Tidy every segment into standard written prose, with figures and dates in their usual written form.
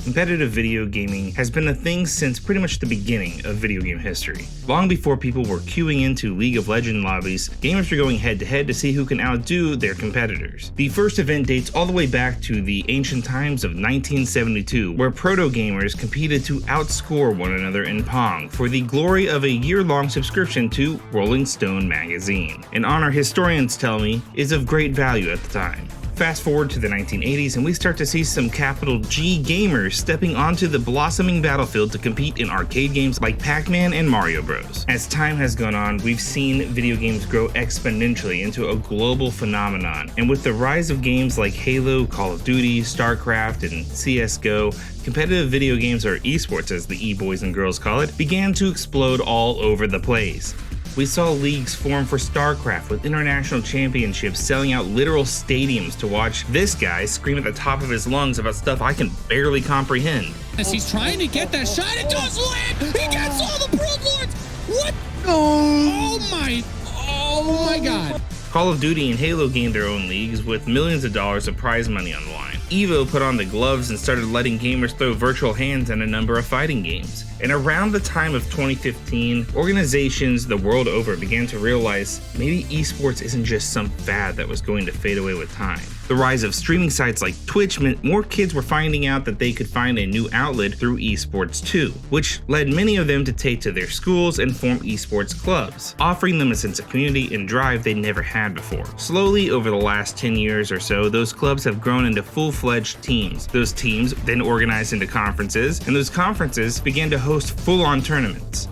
Competitive video gaming has been a thing since pretty much the beginning of video game history. Long before people were queuing into League of Legends lobbies, gamers were going head to head to see who can outdo their competitors. The first event dates all the way back to the ancient times of 1972, where proto gamers competed to outscore one another in Pong for the glory of a year-long subscription to Rolling Stone magazine, an honor historians tell me is of great value at the time. Fast forward to the 1980s and we start to see some capital G gamers stepping onto the blossoming battlefield to compete in arcade games like Pac-Man and Mario Bros. As time has gone on, we've seen video games grow exponentially into a global phenomenon, and with the rise of games like Halo, Call of Duty, StarCraft, and CSGO, competitive video games, or esports as the e-boys and girls call it, began to explode all over the place. We saw leagues form for StarCraft with international championships selling out literal stadiums to watch this guy scream at the top of his lungs about stuff I can barely comprehend. As he's trying to get that shot, it does land! He gets all the Brood Lords! What? Oh my god. Call of Duty and Halo gained their own leagues with millions of dollars of prize money on the line. Evo put on the gloves and started letting gamers throw virtual hands in a number of fighting games. And around the time of 2015, organizations the world over began to realize maybe esports isn't just some fad that was going to fade away with time. The rise of streaming sites like Twitch meant more kids were finding out that they could find a new outlet through esports too, which led many of them to take to their schools and form esports clubs, offering them a sense of community and drive they never had before. Slowly, over the last 10 years or so, those clubs have grown into full-fledged teams. Those teams then organized into conferences, and those conferences began to host full-on tournaments.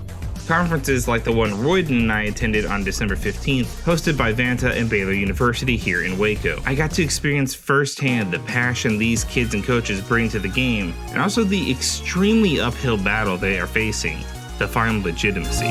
Conferences like the one Royden and I attended on December 15th, hosted by Vanta and Baylor University here in Waco. I got to experience firsthand the passion these kids and coaches bring to the game, and also the extremely uphill battle they are facing to find legitimacy.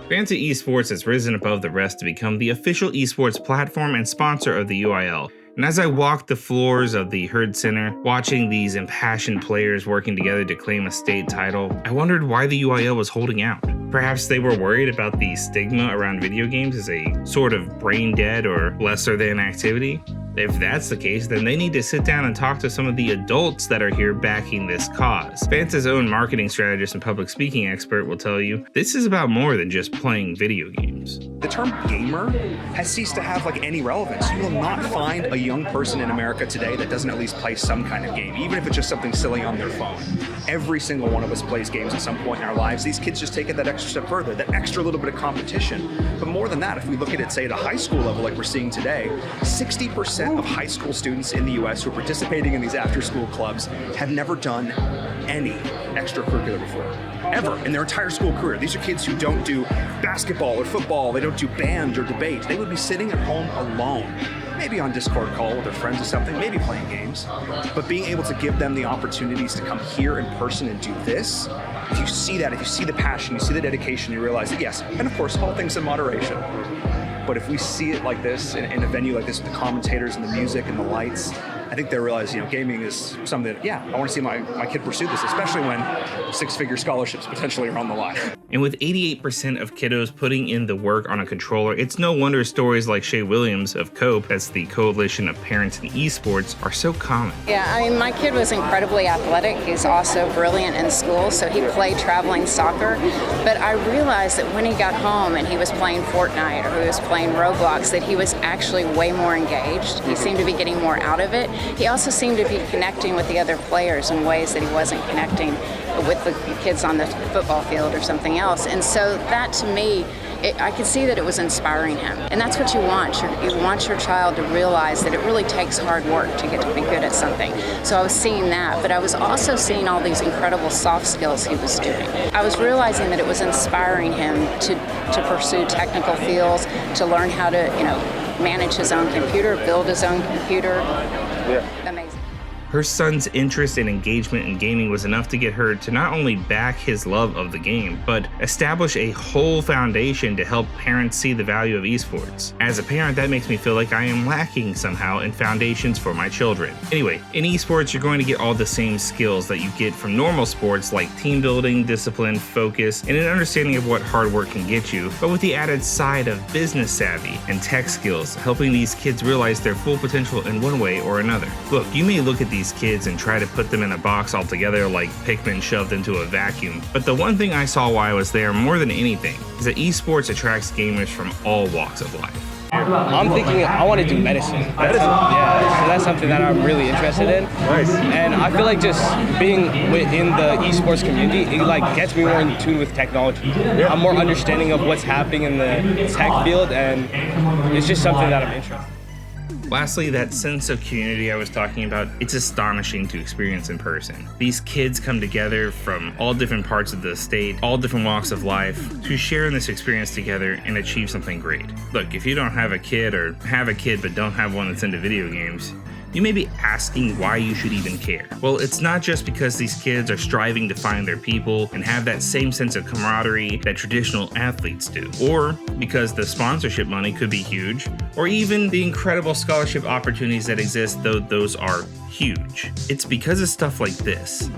Vanta Esports has risen above the rest to become the official esports platform and sponsor of the UIL. And as I walked the floors of the Herd Center, watching these impassioned players working together to claim a state title, I wondered why the UIL was holding out. Perhaps they were worried about the stigma around video games as a sort of brain dead or lesser than activity. If that's the case, then they need to sit down and talk to some of the adults that are here backing this cause. Vanta's own marketing strategist and public speaking expert will tell you, this is about more than just playing video games. The term gamer has ceased to have any relevance. You will not find a young person in America today that doesn't at least play some kind of game, even if it's just something silly on their phone. Every single one of us plays games at some point in our lives. These kids just take it that extra step further, that extra little bit of competition. But more than that, if we look at it, say, at a high school level like we're seeing today, 60% of high school students in the US who are participating in these after-school clubs have never done any extracurricular before, ever, in their entire school career. These are kids who don't do basketball or football, they don't do band or debate. They would be sitting at home alone, maybe on Discord call with their friends or something, maybe playing games. But being able to give them the opportunities to come here in person and do this, if you see that, if you see the passion, you see the dedication, you realize that yes, and of course, all things in moderation. But if we see it like this, in a venue like this, with the commentators and the music and the lights, I think they realize, gaming is something that, yeah, I want to see my kid pursue this, especially when six-figure scholarships potentially are on the line. And with 88% of kiddos putting in the work on a controller, it's no wonder stories like Shay Williams of COPE, that's the Coalition of Parents in Esports, are so common. Yeah, my kid was incredibly athletic. He's also brilliant in school, so he played traveling soccer. But I realized that when he got home and he was playing Fortnite or he was playing Roblox, that he was actually way more engaged. He seemed to be getting more out of it. He also seemed to be connecting with the other players in ways that he wasn't connecting with the kids on the football field or something else. And so that, to me, I could see that it was inspiring him. And that's what you want. You want your child to realize that it really takes hard work to get to be good at something. So I was seeing that, but I was also seeing all these incredible soft skills he was doing. I was realizing that it was inspiring him to pursue technical fields, to learn how to, manage his own computer, build his own computer. Yeah. Amazing. Her son's interest and engagement in gaming was enough to get her to not only back his love of the game, but establish a whole foundation to help parents see the value of esports. As a parent, that makes me feel like I am lacking somehow in foundations for my children. Anyway, in esports, you're going to get all the same skills that you get from normal sports like team building, discipline, focus, and an understanding of what hard work can get you, but with the added side of business savvy and tech skills, helping these kids realize their full potential in one way or another. Look, you may look at these kids and try to put them in a box altogether like Pikmin shoved into a vacuum, but the one thing I saw while I was there more than anything is that esports attracts gamers from all walks of life. I'm thinking I want to do medicine. Yeah, so that's something that I'm really interested in. Nice. And I feel like just being within the esports community, it like gets me more in tune with technology. Yeah. I'm more understanding of what's happening in the tech field, and it's just something that I'm interested in. Lastly, that sense of community I was talking about, it's astonishing to experience in person. These kids come together from all different parts of the state, all different walks of life, to share in this experience together and achieve something great. Look, if you don't have a kid or have a kid but don't have one that's into video games, you may be asking why you should even care. Well, it's not just because these kids are striving to find their people and have that same sense of camaraderie that traditional athletes do, or because the sponsorship money could be huge, or even the incredible scholarship opportunities that exist, though those are huge. It's because of stuff like this.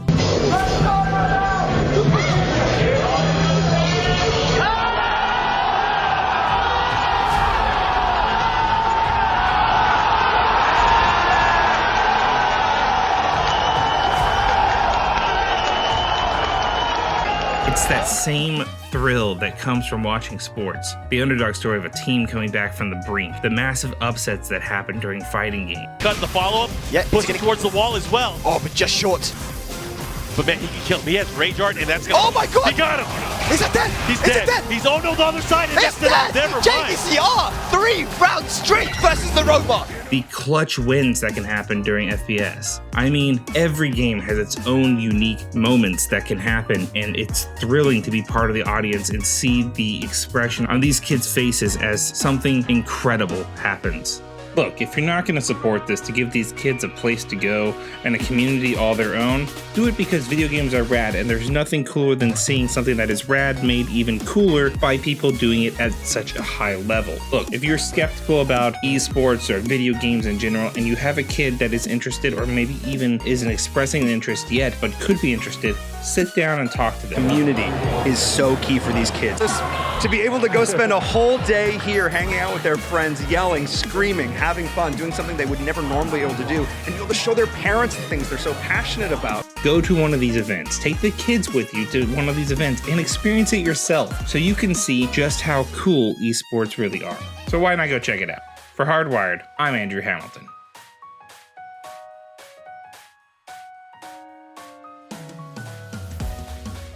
It's that same thrill that comes from watching sports. The underdog story of a team coming back from the brink. The massive upsets that happen during fighting games. Cut the follow-up, Yeah, pushing towards the wall as well. Oh, but just short. But man, he can kill him. He has Rage Art, and that's gonna... Oh my God! He got him! Is it dead? He's Is dead. it dead? He's on the other side, and It's that's dead! never mind. JDCR! 3 rounds straight versus the robot! The clutch wins that can happen during FPS. I mean, every game has its own unique moments that can happen, and it's thrilling to be part of the audience and see the expression on these kids' faces as something incredible happens. Look, if you're not going to support this to give these kids a place to go and a community all their own, do it because video games are rad, and there's nothing cooler than seeing something that is rad made even cooler by people doing it at such a high level. Look, if you're skeptical about esports or video games in general, and you have a kid that is interested or maybe even isn't expressing an interest yet but could be interested, sit down and talk to them. Community is so key for these kids. To be able to go spend a whole day here hanging out with their friends, yelling, screaming, having fun, doing something they would never normally be able to do, and be able to show their parents the things they're so passionate about. Go to one of these events. Take the kids with you to one of these events and experience it yourself so you can see just how cool esports really are. So why not go check it out? For Hardwired, I'm Andrew Hamilton.